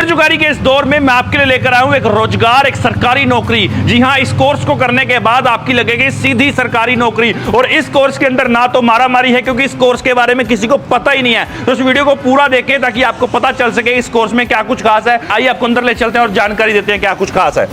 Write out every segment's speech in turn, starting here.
बेरोजगारी के इस दौर में मैं आपके लिए लेकर आया हूं एक रोजगार, एक सरकारी नौकरी। जी हां, इस कोर्स को करने के बाद आपकी लगेगी सीधी सरकारी नौकरी। और इस कोर्स के अंदर ना तो मारामारी है, क्योंकि इस कोर्स के बारे में किसी को पता ही नहीं है। तो इस वीडियो को पूरा देखें ताकि आपको पता चल सके इस कोर्स में क्या कुछ खास है। आइए आपको अंदर ले चलते हैं और जानकारी देते हैं क्या कुछ खास है।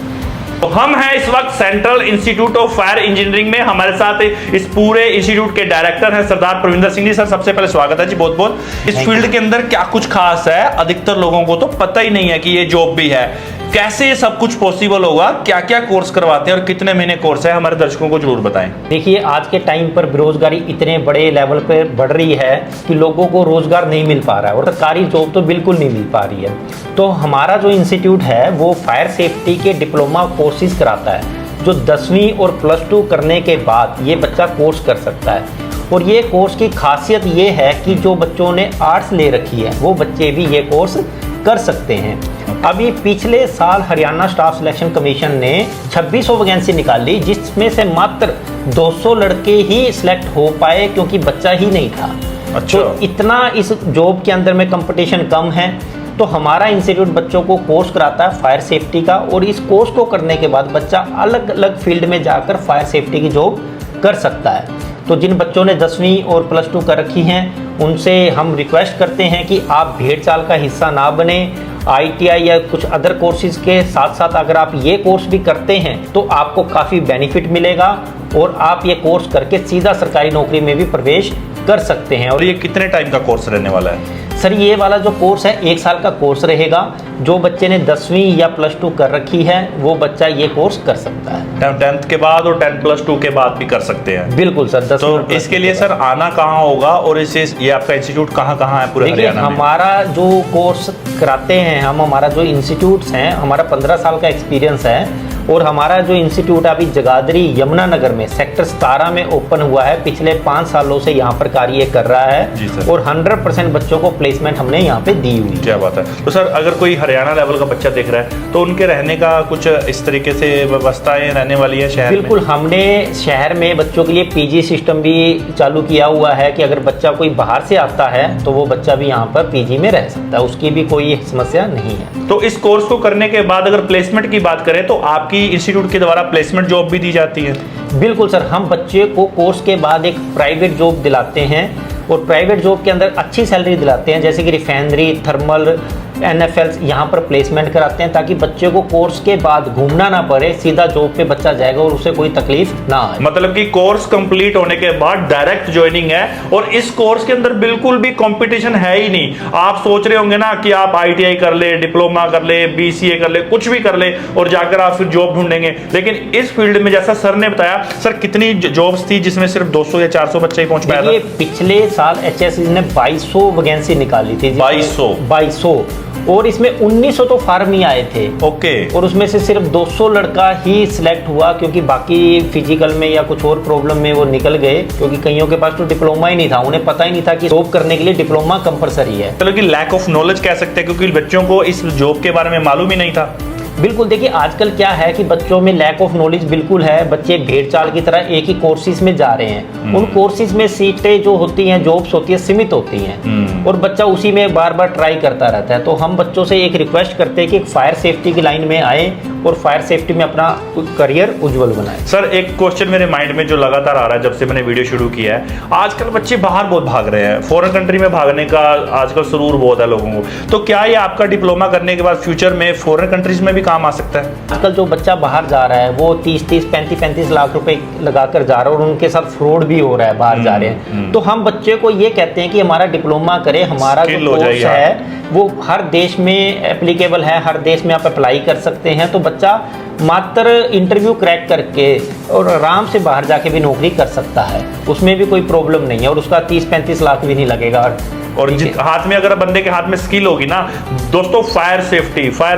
तो हम हैं इस वक्त central institute of fire engineering में। हमारे साथ इस पूरे इंस्टीट्यूट के डायरेक्टर हैं सरदार प्रविंदर सिंह जी। सर, सबसे पहले स्वागत है जी, बहुत बहुत। इस फील्ड के अंदर क्या कुछ खास है, अधिकतर लोगों को तो पता ही नहीं है कि ये जॉब भी है। कैसे ये सब कुछ पॉसिबल होगा, क्या क्या कोर्स करवाते हैं और कितने महीने कोर्स है, हमारे दर्शकों को जरूर बताएं। देखिए, आज के टाइम पर बेरोजगारी इतने बड़े लेवल पर बढ़ रही है कि लोगों को रोजगार नहीं मिल पा रहा है और सरकारी जॉब तो बिल्कुल नहीं मिल पा रही है। तो हमारा जो इंस्टीट्यूट है वो फायर सेफ्टी के डिप्लोमा कोर्सेज कराता है, जो 10वीं और +2 करने के बाद ये बच्चा कोर्स कर सकता है। और ये कोर्स की खासियत ये है कि जो बच्चों ने आर्ट्स ले रखी है वो बच्चे भी ये कोर्स कर सकते हैं। अभी पिछले साल हरियाणा स्टाफ सिलेक्शन कमीशन ने 2600 वैकेंसी निकाली, जिसमें से मात्र 200 लड़के ही सिलेक्ट हो पाए क्योंकि बच्चा ही नहीं था। अच्छा। तो इतना इस जॉब के अंदर में कंपटीशन कम है। तो हमारा इंस्टीट्यूट बच्चों को कोर्स कराता है फायर सेफ्टी का, और इस कोर्स को करने के बाद बच्चा अलग अलग फील्ड में जाकर फायर सेफ्टी की जॉब कर सकता है। तो जिन बच्चों ने 10वीं और +2 कर रखी हैं उनसे हम रिक्वेस्ट करते हैं कि आप भेड़ चाल का हिस्सा ना बने। ITI या कुछ अदर कोर्सेज के साथ साथ अगर आप ये कोर्स भी करते हैं तो आपको काफ़ी बेनिफिट मिलेगा और आप ये कोर्स करके सीधा सरकारी नौकरी में भी प्रवेश कर सकते हैं। और ये कितने टाइम का कोर्स रहने वाला है? सर, ये वाला जो कोर्स है 1 साल का कोर्स रहेगा। जो बच्चे ने 10वीं या +2 कर रखी है वो बच्चा ये कोर्स कर सकता है। 10th के बाद और 10+2 के बाद भी कर सकते हैं? बिल्कुल सर। 10 तो इसके लिए सर आना कहाँ होगा और ये आपका इंस्टीट्यूट कहाँ है पूरे हरियाणा में? हमारा जो कोर्स कराते हैं हमारा जो इंस्टीट्यूट्स हैं, हमारा 15 साल का एक्सपीरियंस है। और हमारा जो इंस्टीट्यूट अभी जगाधरी यमुनानगर में सेक्टर 17 में ओपन हुआ है। पिछले 5 सालों से यहाँ पर कार्य कर रहा है और 100% बच्चों को प्लेसमेंट हमने यहाँ पे दी हुई। क्या बात है। तो सर, अगर कोई हरियाणा लेवल का बच्चा देख रहा है तो उनके रहने का कुछ इस तरीके से व्यवस्थाएं रहने वाली है शहर बिल्कुल में? हमने शहर में बच्चों के लिए PG सिस्टम भी चालू किया हुआ है कि अगर बच्चा कोई बाहर से आता है तो वो बच्चा भी यहाँ पर PG में रह सकता है, उसकी भी कोई समस्या नहीं है। तो इस कोर्स को करने के बाद अगर प्लेसमेंट की बात करें तो आपकी इंस्टीट्यूट के द्वारा प्लेसमेंट जॉब भी दी जाती है? बिल्कुल सर, हम बच्चे को कोर्स के बाद एक प्राइवेट जॉब दिलाते हैं और प्राइवेट जॉब के अंदर अच्छी सैलरी दिलाते हैं, जैसे कि रिफाइनरी, थर्मल, NFL यहाँ पर प्लेसमेंट कराते हैं ताकि बच्चे को कोर्स के बाद घूमना ना पड़े, सीधा जॉब पे बच्चा जाएगा और उसे कोई तकलीफ ना आए। मतलब कि कोर्स कंप्लीट होने के बाद डायरेक्ट ज्वाइनिंग है। और इस कोर्स के अंदर बिल्कुल भी कंपटीशन है ही नहीं। आप सोच रहे होंगे ना कि आप ITI कर ले, डिप्लोमा कर ले, BCA कर ले, कुछ भी कर ले और जाकर आप फिर जॉब ढूंढेंगे। लेकिन इस फील्ड में जैसा सर ने बताया, सर कितनी जॉब्स थी जिसमें सिर्फ 200 या 400 बच्चे ही पहुंच पाया था? पिछले साल HSC ने 2200 वैकेंसी निकाली थी। 2200 और इसमें 1900 तो फार्म ही आए थे। ओके। और उसमें से सिर्फ 200 लड़का ही सिलेक्ट हुआ, क्योंकि बाकी फिजिकल में या कुछ और प्रॉब्लम में वो निकल गए, क्योंकि कईयों के पास तो डिप्लोमा ही नहीं था, उन्हें पता ही नहीं था कि जॉब करने के लिए डिप्लोमा कंपलसरी है। चलो कि लैक ऑफ नॉलेज कह सकते हैं, क्योंकि बच्चों को इस जॉब के बारे में मालूम ही नहीं था। बिल्कुल। देखिए, आजकल क्या है कि बच्चों में लैक ऑफ नॉलेज बिल्कुल है। बच्चे भेड़ चाल की तरह एक ही कोर्सेज में जा रहे हैं। उन कोर्सेज में सीटें जो होती हैं, जॉब्स होती है, सीमित होती हैं और बच्चा उसी में बार बार ट्राई करता रहता है। तो हम बच्चों से एक रिक्वेस्ट करते हैं कि फायर सेफ्टी की लाइन में आए और फायर सेफ्टी में अपना करियर उज्जवल बनाए। सर, एक क्वेश्चन मेरे माइंड में जो लगातार आ रहा है जब से मैंने वीडियो शुरू किया है, आजकल बच्चे बाहर बहुत भाग रहे हैं, फॉरेन कंट्री में भागने का आजकल सुरूर बहुत है लोगों को। तो क्या ये आपका डिप्लोमा करने के बाद फ्यूचर में फॉरेन कंट्रीज में भी काम आ सकता है? आजकल जो बच्चा बाहर जा रहा है वो 30-30, 35-35 लाख रुपए लगाकर जा रहा है और उनके साथ फ्रॉड भी हो रहा है, बाहर जा रहे हैं। तो हम बच्चे को ये कहते हैं कि हमारा डिप्लोमा करे, हमारा जो कोर्स है वो हर देश में एप्लीकेबल है, हर देश में आप अप्लाई कर सकते हैं। तो बच्चा मात्र इंटरव्यू क्रैक करके और आराम से बाहर जाके भी नौकरी कर सकता है, उसमें भी कोई प्रॉब्लम नहीं है और उसका 30-35 लाख भी नहीं लगेगा। और हाथ में अगर बंदे के हाथ में स्किल होगी ना दोस्तों, फायर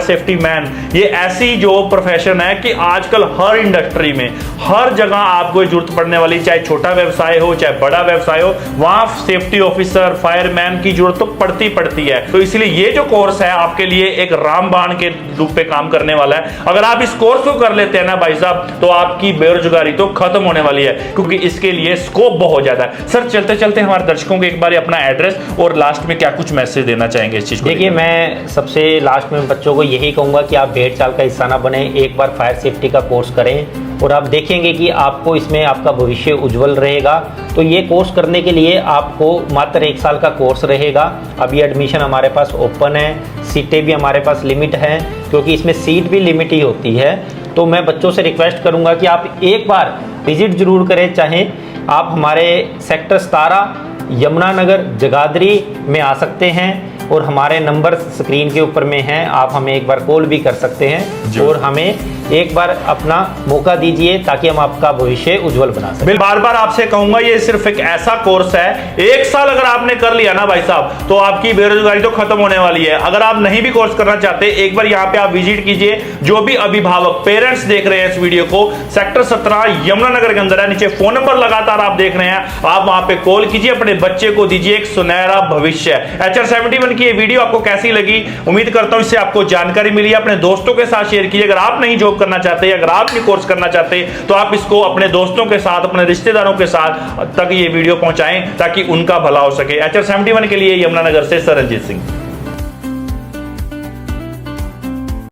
सेफ्टी मैन, ये ऐसी जो प्रोफेशन है कि आजकल हर इंडस्ट्री में हर जगह आपको जरूरत पड़ने वाली, चाहे छोटा व्यवसाय हो चाहे बड़ा व्यवसाय हो, वहां सेफ्टी ऑफिसर, फायरमैन की जरूरत तो पड़ती है। तो इसलिए ये जो कोर्स है आपके लिए एक रामबाण के रूप पे काम करने वाला है। अगर आप इस कोर्स को कर लेते हैं ना भाई साहब, तो आपकी बेरोजगारी तो खत्म होने वाली है, क्योंकि इसके लिए स्कोप बहुत ज्यादा है। सर, चलते चलते हमारे दर्शकों को एक बार अपना एड्रेस और और लास्ट में क्या कुछ मैसेज देना चाहेंगे इस चीज को? देखिए, मैं सबसे लास्ट में बच्चों को यही कहूँगा कि आप भेड़ चाल का हिस्सा ना बने, एक बार फायर सेफ्टी का कोर्स करें और आप देखेंगे कि आपको इसमें आपका भविष्य उज्जवल रहेगा। तो ये कोर्स करने के लिए आपको मात्र 1 साल का कोर्स रहेगा। अभी एडमिशन हमारे पास ओपन है, सीटें भी हमारे पास लिमिट हैं, क्योंकि इसमें सीट भी लिमिट ही होती है। तो मैं बच्चों से रिक्वेस्ट करूँगा कि आप एक बार विजिट जरूर करें, चाहे आप हमारे सेक्टर 17 यमुनानगर जगाधरी में आ सकते हैं और हमारे नंबर स्क्रीन के ऊपर में हैं, आप हमें एक बार कॉल भी कर सकते हैं और हमें एक बार अपना मौका दीजिए ताकि हम आपका भविष्य उज्जवल बना सकें। बार बार आपसे कहूंगा, ये सिर्फ एक ऐसा कोर्स है, 1 साल अगर आपने कर लिया ना भाई साहब, तो आपकी बेरोजगारी तो खत्म होने वाली है। अगर आप नहीं भी कोर्स करना चाहते, एक बार यहाँ पे आप विजिट कीजिए। जो भी अभिभावक पेरेंट्स देख रहे हैं इस वीडियो को, सेक्टर 17 यमुनानगर के अंदर है, नीचे फोन नंबर लगातार आप देख रहे हैं, आप वहां पे कॉल कीजिए, अपने बच्चे को दीजिए एक सुनहरा भविष्य। HR71 की ये वीडियो आपको कैसी लगी? उम्मीद करता हूं इससे आपको जानकारी मिली। अपने दोस्तों के साथ शेयर कीजिए। अगर आप नहीं जॉब करना चाहते, अगर आप नहीं कोर्स करना चाहते, तो आप इसको अपने दोस्तों के साथ, अपने रिश्तेदारों के साथ तक ये वीडियो पहुंचाएं ताकि उनका भला हो सके। HR71 के लिए यमुनानगर से सरनजीत सिंह।